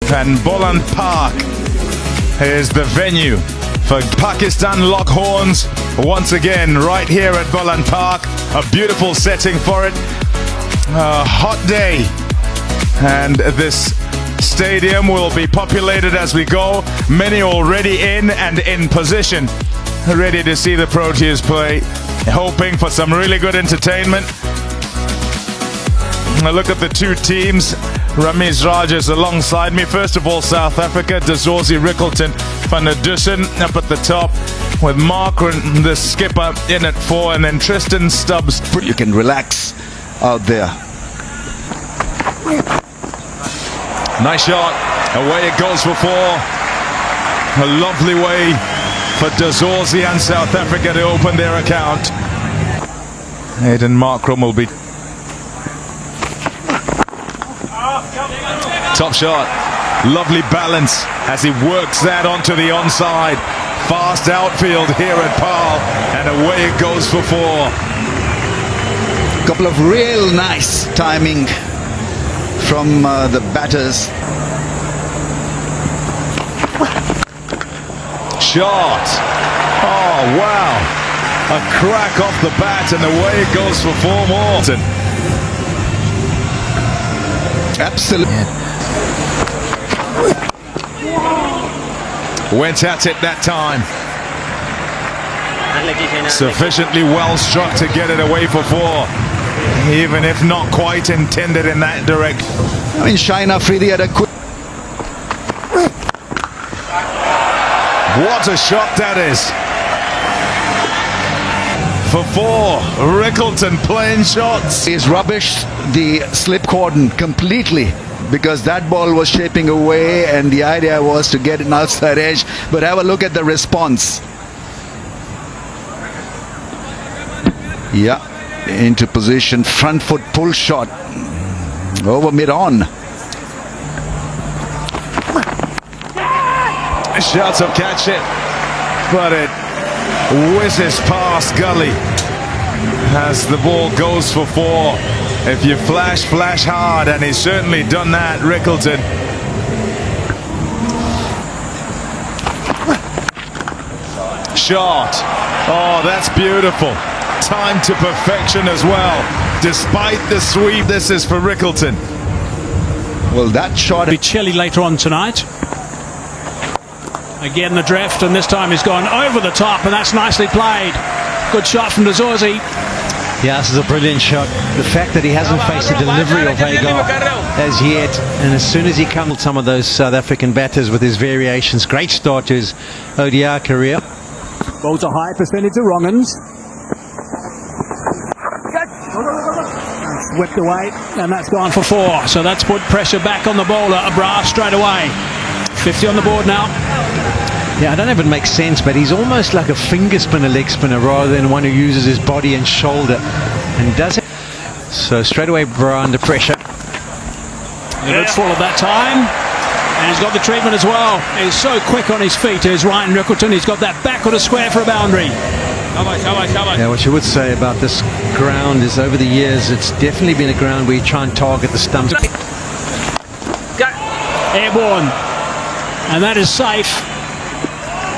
And Boland Park is the venue for Pakistan Lockhorns once again right here at Boland Park. A beautiful setting for it. A hot day. And this stadium will be populated as we go. Many already in and in position, ready to see the Proteas play, hoping for some really good entertainment. A look at the two teams. Ramiz Rajas alongside me. First of all, South Africa, Dazosi Rickleton, Van der Dussen up at the top with Markram, the skipper, in at 4, and then Tristan Stubbs. You can relax out there. Nice shot. Away it goes for 4. A lovely way for Dazosi and South Africa to open their account. Aiden Markram will be top shot. Lovely balance as he works that onto the onside. Fast outfield here at Paarl, and away it goes for 4. Couple of real nice timing from the batters. Shot. Oh, wow. A crack off the bat, and away it goes for 4 more. Absolutely. Went at it that time. Sufficiently well struck to get it away for 4, even if not quite intended in that direction. I mean, Shaheen Afridi had a quick... What a shot that is. For 4, Rickleton playing shots. He's rubbished the slip cordon completely, because that ball was shaping away and the idea was to get an outside edge. But have a look at the response. Yeah, into position, front foot pull shot over mid-on. Shouts of catch it, but it whizzes past Gully as the ball goes for 4. If you flash hard, and he's certainly done that, Rickleton. Shot. Oh, that's beautiful. Time to perfection as well. Despite the sweep, this is for Rickleton. Well, that shot... Be chilly later on tonight. Again the drift, and this time he's gone over the top, and that's nicely played. Good shot from Dazosi. Yeah, this is a brilliant shot. The fact that he hasn't faced the delivery of Hagar as yet, and as soon as he comes some of those South African batters with his variations, great start to his ODI career. Ball's a high percentage of wrong-uns. Whipped away, and that's gone for 4. So that's put pressure back on the bowler, Abrar, straight away. 50 on the board now. Yeah, I don't know if it makes sense, but he's almost like a finger spinner, leg spinner, rather than one who uses his body and shoulder and does it. So straight away, Bra under pressure. A good fall at that time, and he's got the treatment as well. He's so quick on his feet. Here's Ryan Rickleton. He's got that back on a square for a boundary. Yeah, what you would say about this ground is over the years, it's definitely been a ground where you try and target the stumps. Airborne, and that is safe.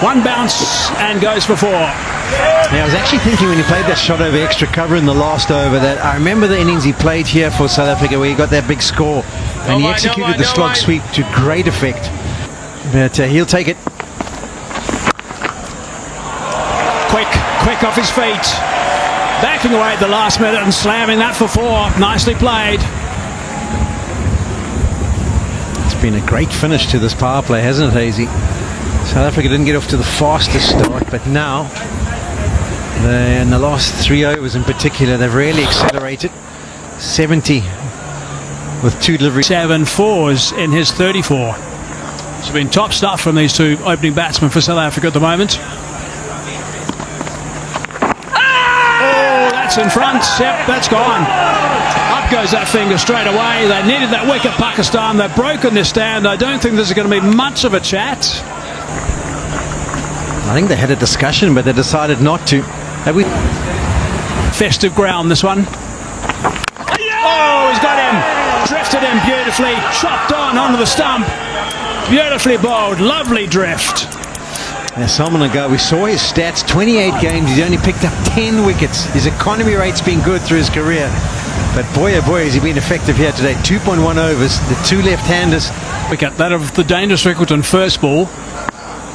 1 bounce and goes for 4. Yeah, I was actually thinking when he played that shot over extra cover in the last over that I remember the innings he played here for South Africa where he got that big score and he executed the slog sweep to great effect. But he'll take it. Quick off his feet. Backing away at the last minute and slamming that for 4. Nicely played. It's been a great finish to this power play, hasn't it, Hazy? South Africa didn't get off to the fastest start, but now, in the last 3 overs in particular, they've really accelerated. 70 with 2 deliveries. 7 4s in his 34. It's been top stuff from these 2 opening batsmen for South Africa at the moment. Oh, that's in front. Yep, that's gone. Up goes that finger straight away. They needed that wicket, Pakistan. They've broken this stand. I don't think there's going to be much of a chat. I think they had a discussion, but they decided not to. Festive ground, this one. Oh, he's got him. Drifted him beautifully. Chopped on onto the stump. Beautifully bowled, lovely drift. Now, Simon ago, we saw his stats, 28 games, he's only picked up 10 wickets. His economy rate's been good through his career. But boy, oh boy, has he been effective here today. 2.1 overs, the two left-handers. Wicket, that of the dangerous Rickleton first ball.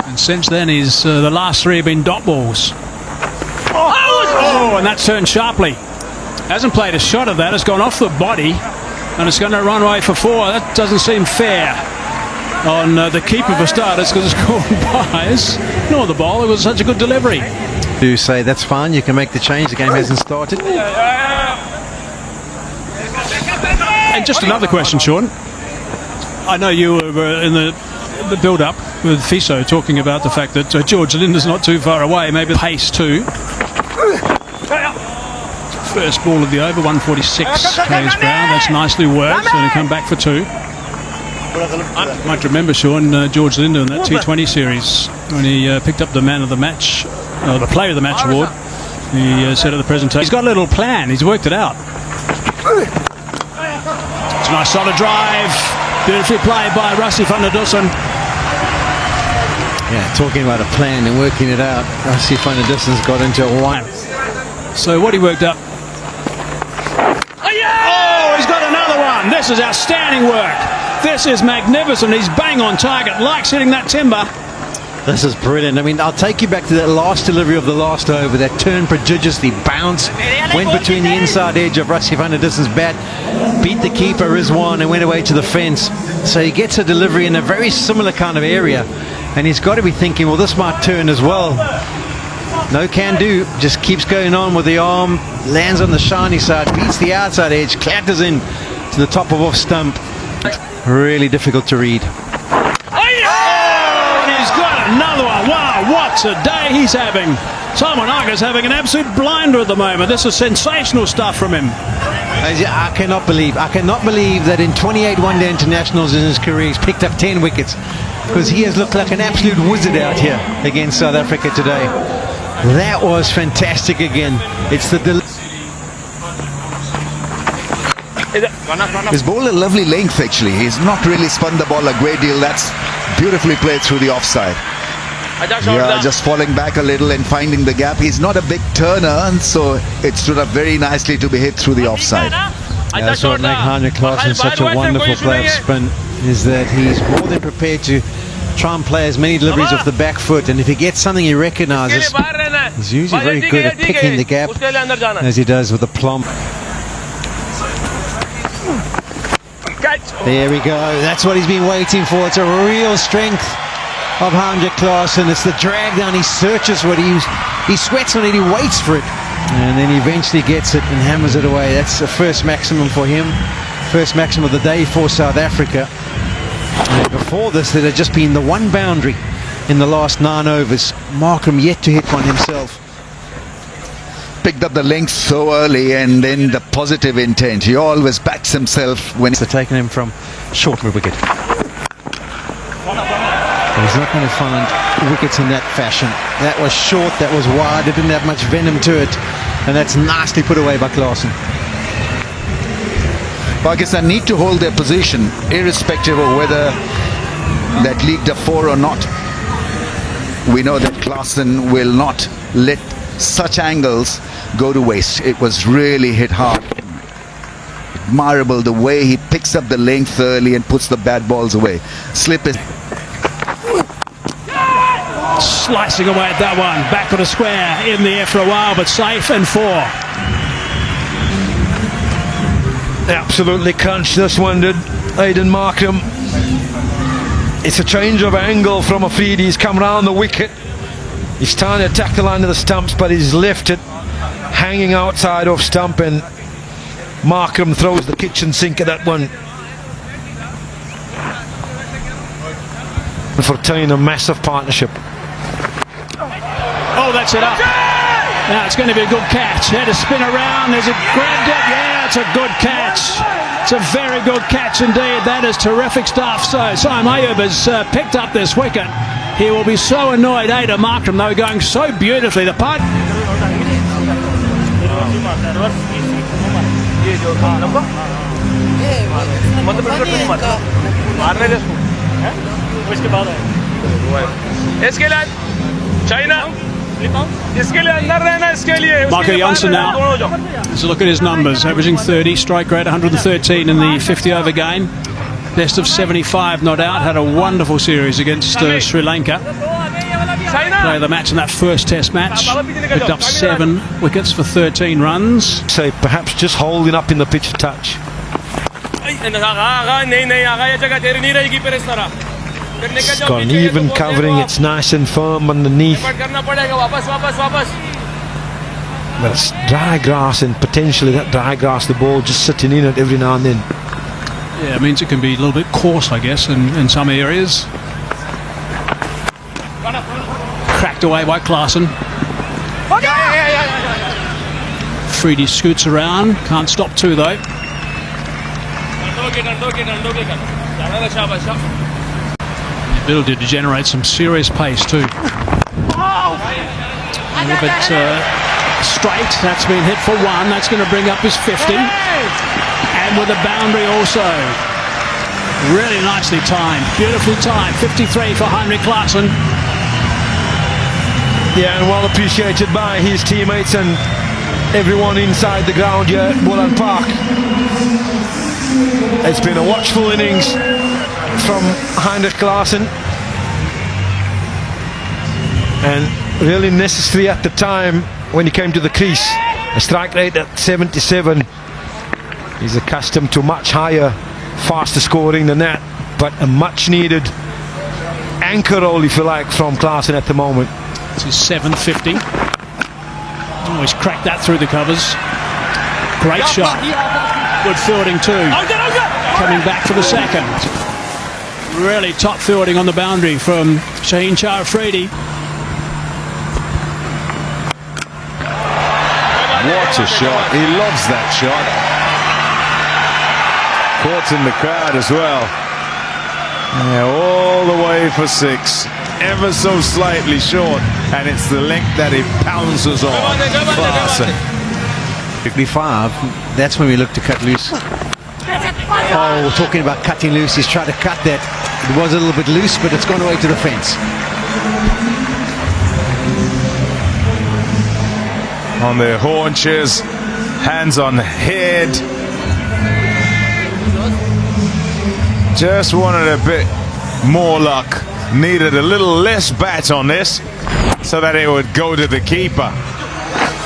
And since then, the last three have been dot balls. Oh, and that's turned sharply. Hasn't played a shot of that. It's gone off the body. And it's going to run away for four. That doesn't seem fair on the keeper for starters, because it's called byes, nor the bowler. It was such a good delivery. Do say that's fine, you can make the change, the game hasn't started. And just another question, Sean. I know you were in the build-up with Fiso talking about the fact that George Linder's not too far away, maybe pace too. First ball of the over, 146 K's Brown. That's nicely worked. Going to come back for two. I might remember, Sean, George Linder in that T20 series when he picked up the man of the match, the player of the match award. He said at the presentation, he's got a little plan. He's worked it out. It's a nice solid drive. Beautifully played by Rassie van der Dussen. Yeah, talking about a plan and working it out. Rassie van der Dussen's got into a one. So what he worked up. Oh, he's got another one. This is outstanding work. This is magnificent. He's bang on target. Likes hitting that timber. This is brilliant. I mean, I'll take you back to that last delivery of the last over. That turned prodigiously, bounced, went between the inside edge of Rassie van der Dussen's bat, beat the keeper Rizwan and went away to the fence. So he gets a delivery in a very similar kind of area, and he's got to be thinking, well, this might turn as well. No can do, just keeps going on with the arm, lands on the shiny side, beats the outside edge, clatters in to the top of off stump. Really difficult to read. Another one. Wow, what a day he's having. Simon Arga's having an absolute blinder at the moment. This is sensational stuff from him. I cannot believe that in 28 one-day internationals in his career he's picked up 10 wickets, because he has looked like an absolute wizard out here against South Africa today. That was fantastic again. It's the He's bowled a lovely length actually. He's not really spun the ball a great deal. That's beautifully played through the offside. Yeah, just falling back a little and finding the gap. He's not a big turner, and so it stood up very nicely to be hit through the offside. That's what makes Heinrich Klaasen such a wonderful player of spin, is that he's more than prepared to try and play as many deliveries off the back foot, and if he gets something he recognises, he's usually very good at picking the gap, as he does with the plump. There we go. That's what he's been waiting for. It's a real strength of Heinrich Klaasen. It's the drag down. He searches for it. He sweats on it. He waits for it. And then he eventually gets it and hammers it away. That's the first maximum for him. First maximum of the day for South Africa. And before this, there had just been the one boundary in the last 9 overs. Markram yet to hit one himself. Picked up the length so early, and then the positive intent. He always backs himself when He's taken him from short wicket. He's not going to find wickets in that fashion. That was short, that was wide, it didn't have much venom to it, and that's nicely put away by Klaasen. Pakistan need to hold their position irrespective of whether that leaked a 4 or not. We know that Klaasen will not let such angles go to waste. It was really hit hard. Admirable the way he picks up the length early and puts the bad balls away. Slip is Slicing away at that one. Back of the square, in the air for a while, but safe, and 4. Absolutely crunched this one, did Aiden Markram. It's a change of angle from Afridi. He's come round the wicket. He's trying to attack the line of the stumps, but he's left it hanging outside off stump, and Markram throws the kitchen sink at that one. For tying a massive partnership. Oh, that's it up. Now it's going to be a good catch. Had to spin around. There's a grabbed it. Yeah, it's a good catch. It's a very good catch indeed. That is terrific stuff. So Simon Ayub has picked up this wicket. He will be so annoyed. Aiden Markram, they were going so beautifully. The part. इसके बाद आए इसके लिए China इसके लिए अंदर रहना इसके लिए Michael Janssen now. Let's look at his numbers. Averaging 30, strike rate 113 in the 50 over game. Best of 75 not out. Had a wonderful series against Sri Lanka. Play of the match in that first test match. Picked up 7 wickets for 13 runs. So perhaps just holding up in the pitch a touch. It's got an even covering, it's nice and firm underneath. But it's dry grass, and potentially that dry grass, the ball just sitting in it every now and then. Yeah, it means it can be a little bit coarse, I guess, in some areas. Cracked away by Klaasen. Freedy scoots around, can't stop two though. Ability to generate some serious pace too. A little bit straight, that's been hit for 1, that's going to bring up his 50. And with a boundary also. Really nicely timed, beautiful time, 53 for Heinrich Klaasen. Yeah, and well appreciated by his teammates and everyone inside the ground here at Boland Park. It's been a watchful innings from Heinrich Klaasen, and really necessary at the time when he came to the crease. A strike rate at 77. He's accustomed to much higher, faster scoring than that, but a much needed anchor role, if you like, from Klaasen at the moment. This is 750. Oh, he's cracked that through the covers. Great shot. Good fielding too. Coming back for the second. Really top fielding on the boundary from Shaheen Shah Afridi. What a shot. He loves that shot. Caught in the crowd as well. Yeah, all the way for 6. Ever so slightly short. And it's the length that he pounces on. Klaasen. 55, that's when we look to cut loose. Oh, we're talking about cutting loose. He's tried to cut that. It was a little bit loose, but it's gone away to the fence. On their haunches, hands on head. Just wanted a bit more luck. Needed a little less bat on this so that it would go to the keeper.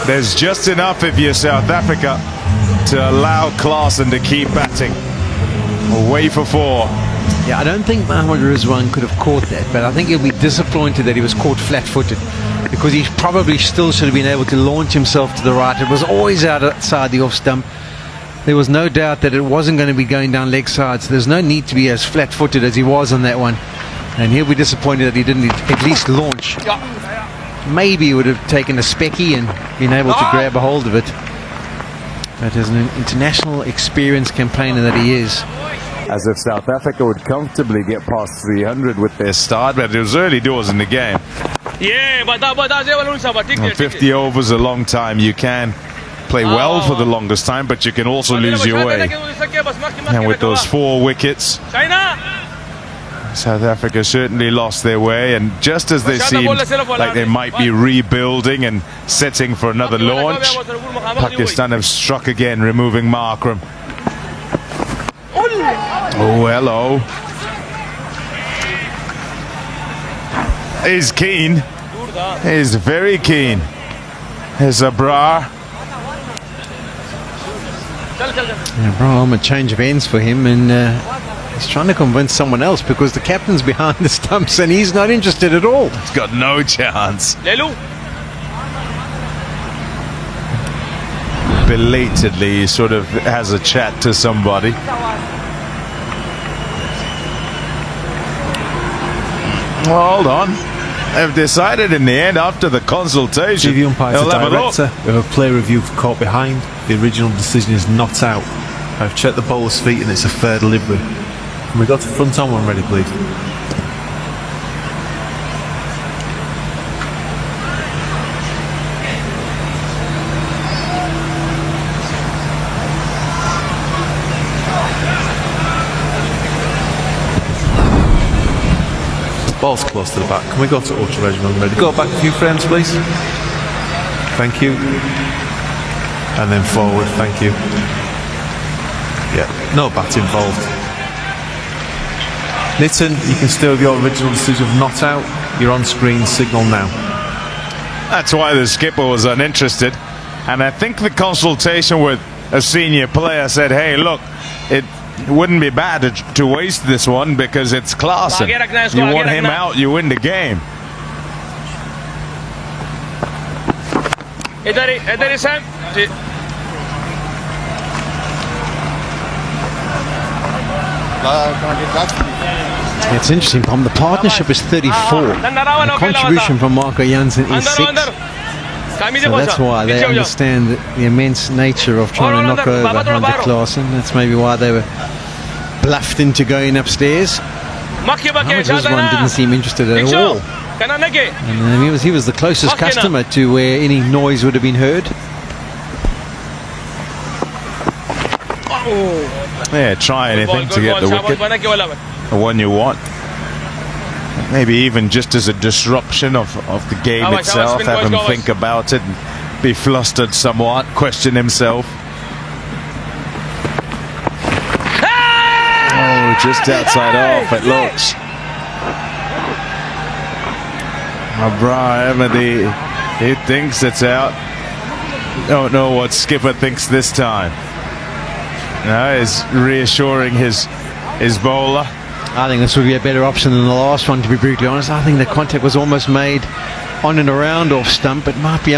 There's just enough if you're South Africa to allow Klaasen to keep batting. Away for 4. Yeah, I don't think Mohammad Rizwan could have caught that, but I think he'll be disappointed that he was caught flat-footed, because he probably still should have been able to launch himself to the right. It was always outside the off stump. There was no doubt that it wasn't going to be going down leg side, so there's no need to be as flat-footed as he was on that one. And he'll be disappointed that he didn't at least launch. Maybe he would have taken a specky and been able to grab a hold of it. But as an international experienced campaigner that he is, As if South Africa would comfortably get past 300 with their start, but it was early doors in the game. And 50 overs a long time. You can play well for the longest time, but you can also lose your way. And with those 4 wickets, South Africa certainly lost their way, and just as they seemed like they might be rebuilding and setting for another launch, Pakistan have struck again, removing Markram. Oh, hello. He's keen. He's very keen. Here's Abrar. Abraham, a change of ends for him, and he's trying to convince someone else, because the captain's behind the stumps and he's not interested at all. He's got no chance. Belatedly, he sort of has a chat to somebody. Well, hold on. They've decided in the end, after the consultation, TV umpire they'll to have a look. director. We have a player review for caught behind. The original decision is not out. I've checked the bowler's feet and it's a fair delivery. Can we go to front on when ready, please? Ball's close to the back. Can we go to Ultra Regimen ready? Go back a few frames, please. Thank you. And then forward, thank you. Yeah, no bat involved. Nitin, you can still have your original decision of not out. Your on-screen signal now. That's why the skipper was uninterested. And I think the consultation with a senior player said, hey, look, it wouldn't be bad to waste this one because it's Klaasen. You want him out, you win the game. इधर ही Sam ji It's interesting, Pom. The partnership is 34. The contribution from Marco Jansen is 6. So that's why they understand the immense nature of trying to knock over Hunter Klaasen. That's maybe why they were bluffed into going upstairs. Hamid Rizwan didn't seem interested at all. And he was the closest customer to where any noise would have been heard. Yeah, try anything to get the wicket. The one you want. Maybe even just as a disruption of the game itself. Have him think about it and be flustered somewhat, question himself. Oh, just outside off it looks. Ibrahim, he thinks it's out. Don't know what skipper thinks this time. No, he's reassuring his bowler. I think this would be a better option than the last one, to be brutally honest. I think the contact was almost made on and around off stump. It might be